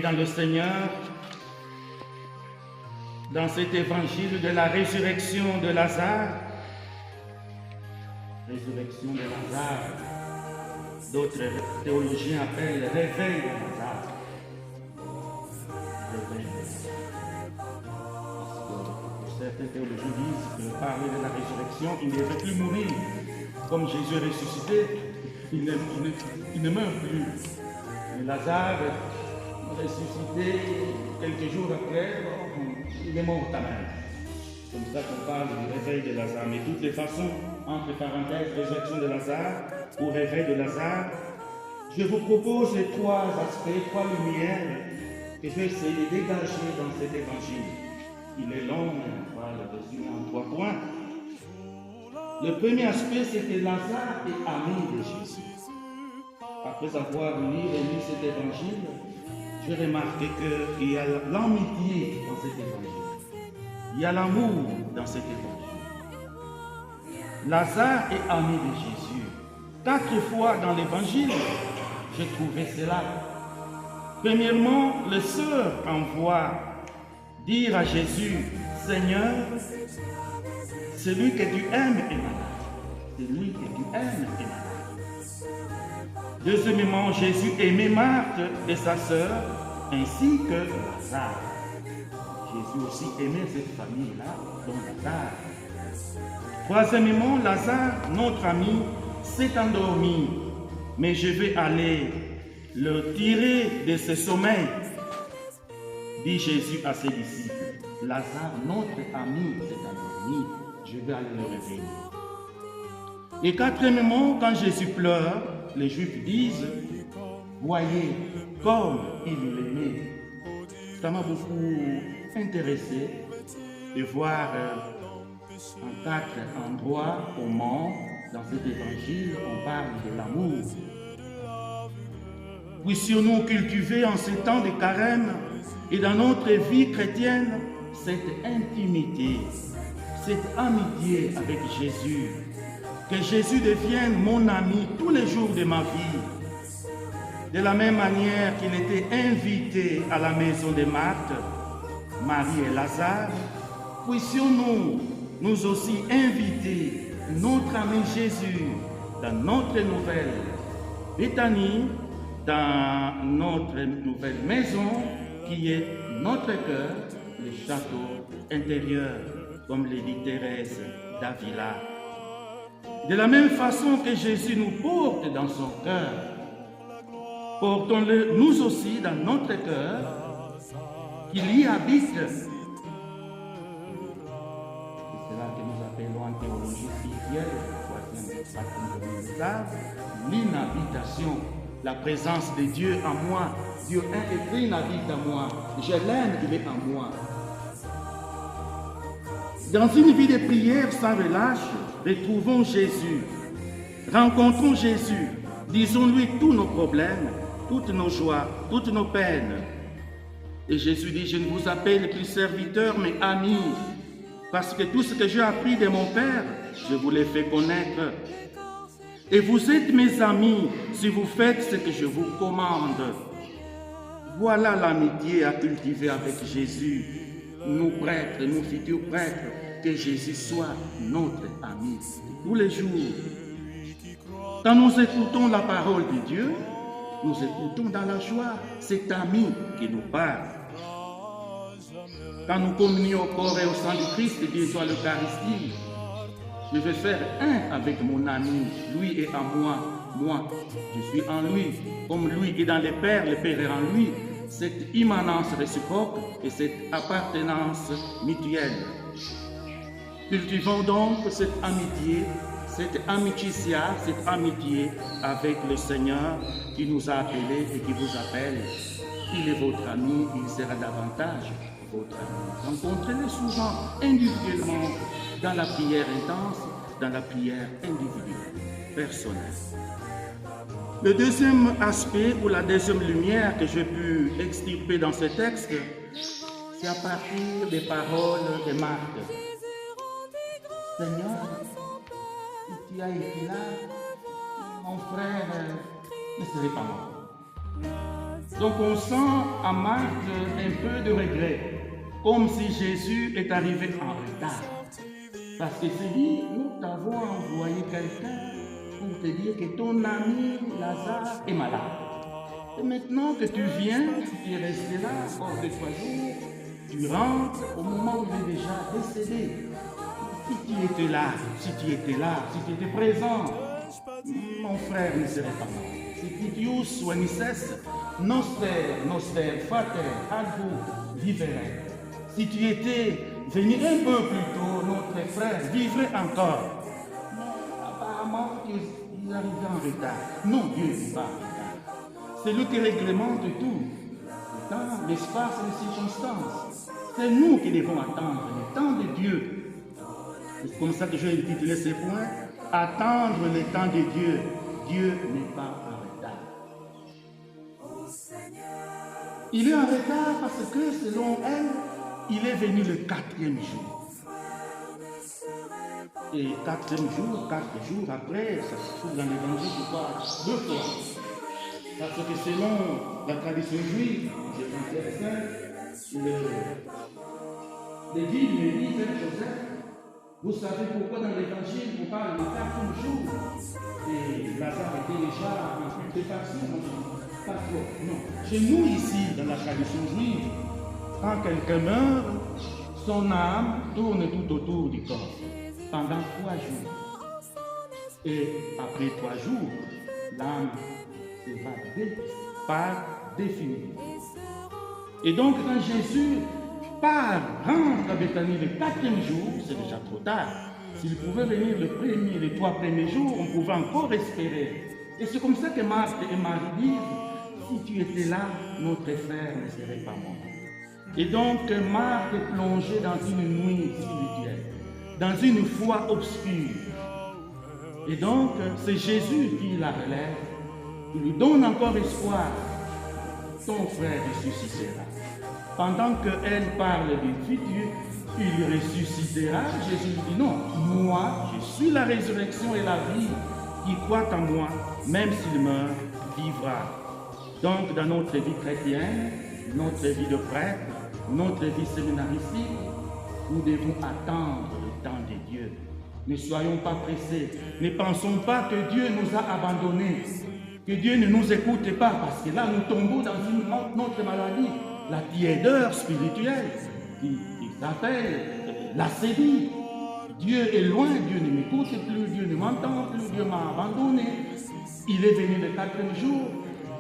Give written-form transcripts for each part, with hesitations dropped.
dans le Seigneur, dans cet évangile de la résurrection de Lazare. Résurrection de Lazare, d'autres théologiens appellent réveil de Lazare. Réveil de Lazare. Certains théologiens disent que parler de la résurrection, il ne veut plus mourir. Comme Jésus est ressuscité, il ne meurt plus. Mais Lazare, ressuscité quelques jours après, il est mort quand même. C'est comme ça qu'on parle du réveil de Lazare. Mais de toutes les façons, entre parenthèses, résurrection de Lazare ou réveil de Lazare, je vous propose les trois aspects, trois lumières que je vais essayer de dégager dans cet évangile. Il est long, mais on va le résumer en 3 points. Le premier aspect, c'est que Lazare est ami de Jésus. Après avoir lu et lu cet évangile, j'ai remarqué qu'il y a l'amitié dans cet évangile. Il y a l'amour dans cet évangile. Lazare est ami de Jésus. 4 fois dans l'évangile, j'ai trouvé cela. Premièrement, le sœur envoie dire à Jésus, Seigneur, celui que tu aimes est malade. Celui que tu aimes est malade. Deuxièmement, Jésus aimait Marthe et sa sœur, ainsi que Lazare. Jésus aussi aimait cette famille-là, dont Lazare. Troisièmement, Lazare, notre ami, s'est endormi, mais je vais aller le tirer de ce sommeil, dit Jésus à ses disciples. Lazare, notre ami, s'est endormi, je vais aller le réveiller. Et quatrièmement, quand Jésus pleure, les Juifs disent, voyez comme il l'aimait. Ça m'a beaucoup intéressé de voir en 4 endroits au monde, dans cet évangile, on parle de l'amour. Puissions-nous cultiver en ces temps de carême et dans notre vie chrétienne cette intimité, cette amitié avec Jésus. Que Jésus devienne mon ami tous les jours de ma vie. De la même manière qu'il était invité à la maison de Marthe, Marie et Lazare, puissions-nous nous aussi inviter notre ami Jésus dans notre nouvelle Béthanie, dans notre nouvelle maison qui est notre cœur, le château intérieur, comme le dit Thérèse d'Avila. De la même façon que Jésus nous porte dans son cœur, portons-le nous aussi dans notre cœur, qu'il y habite. C'est cela que nous appelons en théologie spirituelle, l'inhabitation, la présence de Dieu en moi. Dieu est écrit, il habite en moi. Je l'aime, il est en moi. Dans une vie de prière sans relâche, retrouvons Jésus. Rencontrons Jésus. Disons-lui tous nos problèmes, toutes nos joies, toutes nos peines. Et Jésus dit, je ne vous appelle plus serviteur, mais ami. Parce que tout ce que j'ai appris de mon Père, je vous l'ai fait connaître. Et vous êtes mes amis si vous faites ce que je vous commande. Voilà l'amitié à cultiver avec Jésus. Nous prêtres, nous futurs prêtres, que Jésus soit notre ami tous les jours. Quand nous écoutons la parole de Dieu, nous écoutons dans la joie cet ami qui nous parle. Quand nous communions au corps et au sang du Christ, Dieu soit l'Eucharistie. Je vais faire un avec mon ami. Lui est en moi, moi, je suis en lui. Comme lui est dans le Père est en lui. Cette immanence réciproque et cette appartenance mutuelle. Cultivons donc cette amitié, cette amicitia, cette amitié avec le Seigneur qui nous a appelés et qui vous appelle. Il est votre ami, il sera davantage votre ami. Rencontrez-le souvent, individuellement, dans la prière intense, dans la prière individuelle, personnelle. Le deuxième aspect ou la deuxième lumière que j'ai pu extirper dans ce texte, c'est à partir des paroles de Marthe. Seigneur, si tu as été là, mon frère ne serait pas mort. Donc on sent à Marc un peu de regret, comme si Jésus est arrivé en retard. Parce que c'est dit, nous t'avons envoyé quelqu'un pour te dire que ton ami Lazare est malade. Et maintenant que tu viens, tu es resté là encore 2-3 jours, tu rentres au moment où il est déjà décédé. Si tu étais là, si tu étais présent, mon frère ne serait pas mort. Si Titius ou Anices, noster, frater, algo, vivere. Si tu étais venu un peu plus tôt, notre frère vivrait encore. Mais apparemment, il arrivait en retard. Non, Dieu n'est pas en retard. C'est lui qui réglemente tout. Le temps, l'espace et les circonstances. C'est nous qui devons attendre le temps de Dieu. C'est comme ça que je vais intituler ces points. Attendre le temps de Dieu. Dieu n'est pas en retard. Il est en retard parce que, selon elle, il est venu le 4e jour. Et 4e jour, 4 jours après, ça se trouve dans l'évangile, je crois, 2 fois. Parce que selon la tradition juive, je pense ça, le guide me dit, Joseph, vous savez pourquoi dans l'évangile on parle de 4 jours et Lazare était déjà en putréfaction? Pas trop, non. Chez nous ici, dans la tradition juive, quand quelqu'un meurt, son âme tourne tout autour du corps pendant 3 jours. Et après 3 jours, l'âme s'évade par définitivement. Et donc quand Jésus rentre à Béthanie le 4e jour, c'est déjà trop tard. S'il pouvait venir les 3 premiers jours, on pouvait encore espérer. Et c'est comme ça que Marthe et Marie disent, si tu étais là, notre frère ne serait pas mort. Et donc Marthe est plongée dans une nuit spirituelle, dans une foi obscure. Et donc c'est Jésus qui la relève, qui lui donne encore espoir. Ton frère ressuscitera. Pendant qu'elle parle du futur, il ressuscitera. Jésus dit non, moi, je suis la résurrection et la vie. Qui croit en moi, même s'il meurt, vivra. Donc, dans notre vie chrétienne, notre vie de prêtre, notre vie séminaristique, nous devons attendre le temps de Dieu. Ne soyons pas pressés. Ne pensons pas que Dieu nous a abandonnés, que Dieu ne nous écoute pas, parce que là, nous tombons dans une autre maladie. La tiédeur spirituelle qui s'appelle l'acédie. Dieu est loin, Dieu ne m'écoute plus, Dieu ne m'entend plus, Dieu m'a abandonné. Il est venu le 4e jour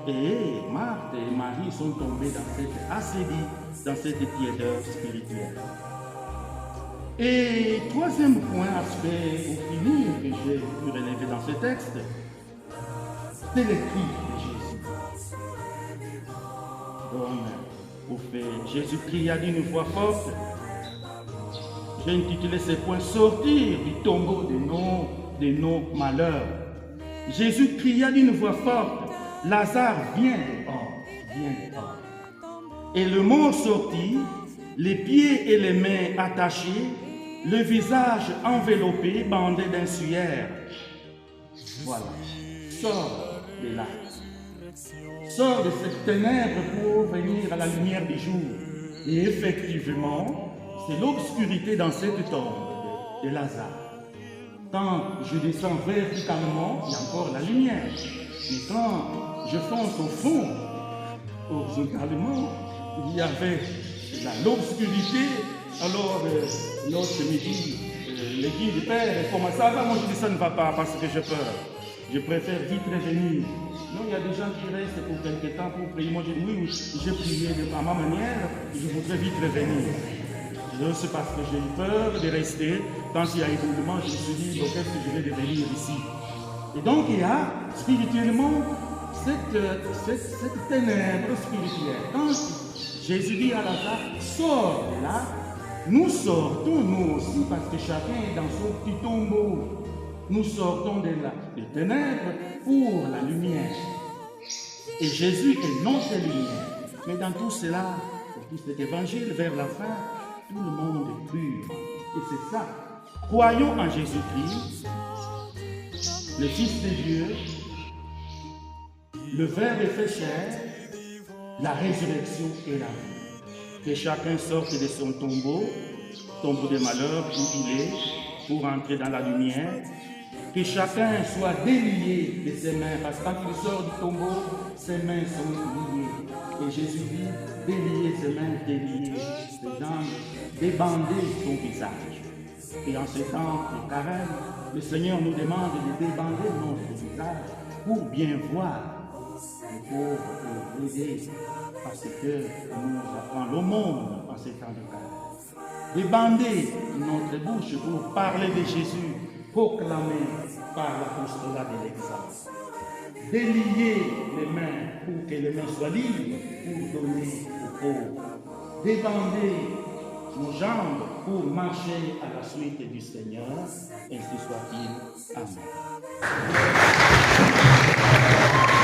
et Marthe et Marie sont tombés dans cette acédie, dans cette tiédeur spirituelle. Et 3e point, aspect pour finir, que j'ai pu relever dans ce texte, c'est le cri de Jésus. Au fait, Jésus cria d'une voix forte. J'ai intitulé ces points sortir du tombeau de nos malheurs. Jésus cria d'une voix forte, Lazare, viens dehors. Et le mort sortit, les pieds et les mains attachés, le visage enveloppé, bandé d'un suaire. Voilà, sors de là. Sors de cette ténèbre pour venir à la lumière du jour. Et effectivement, c'est l'obscurité dans cette tombe de Lazare. Quand je descends verticalement, il y a encore la lumière. Mais quand je fonce au fond, horizontalement, il y avait l'obscurité. Alors, l'autre me dit, le guide, père, comment ça va? Moi, je dis, ça ne va pas parce que j'ai peur. Je préfère vite revenir. Non, il y a des gens qui restent pour quelque temps pour prier. Moi, je dis, oui, j'ai prié à ma manière, je voudrais vite revenir. C'est parce que j'ai eu peur de rester. Quand il y a éboulement, je me suis dit, donc est-ce que je vais devenir ici? Et donc, il y a spirituellement cette ténèbre spirituelle. Quand Jésus dit à Lazare, sors de là, nous sortons nous aussi, parce que chacun est dans son petit tombeau. Nous sortons des ténèbres pour la lumière. Et Jésus est notre lumière. Mais dans tout cela, dans tout cet évangile, vers la fin, tout le monde est pur. Et c'est ça. Croyons en Jésus-Christ, le Fils de Dieu, le Verbe est fait chair, la résurrection et la vie. Que chacun sorte de son tombeau de malheur où il est, pour entrer dans la lumière. Que chacun soit délié de ses mains, parce que quand il sort du tombeau, ses mains sont liées. Et Jésus dit, délier ses mains, délier ses jambes, débander son visage. Et en ce temps de carême, le Seigneur nous demande de débander notre visage pour bien voir les pauvres et aider, parce que nous apprend le monde en ce temps de carême. Débander notre bouche pour parler de Jésus, proclamer par l'apostolat de l'exemple. Délier les mains pour que les mains soient libres, pour donner aux pauvres. Débander nos jambes pour marcher à la suite du Seigneur, ainsi soit-il. Amen.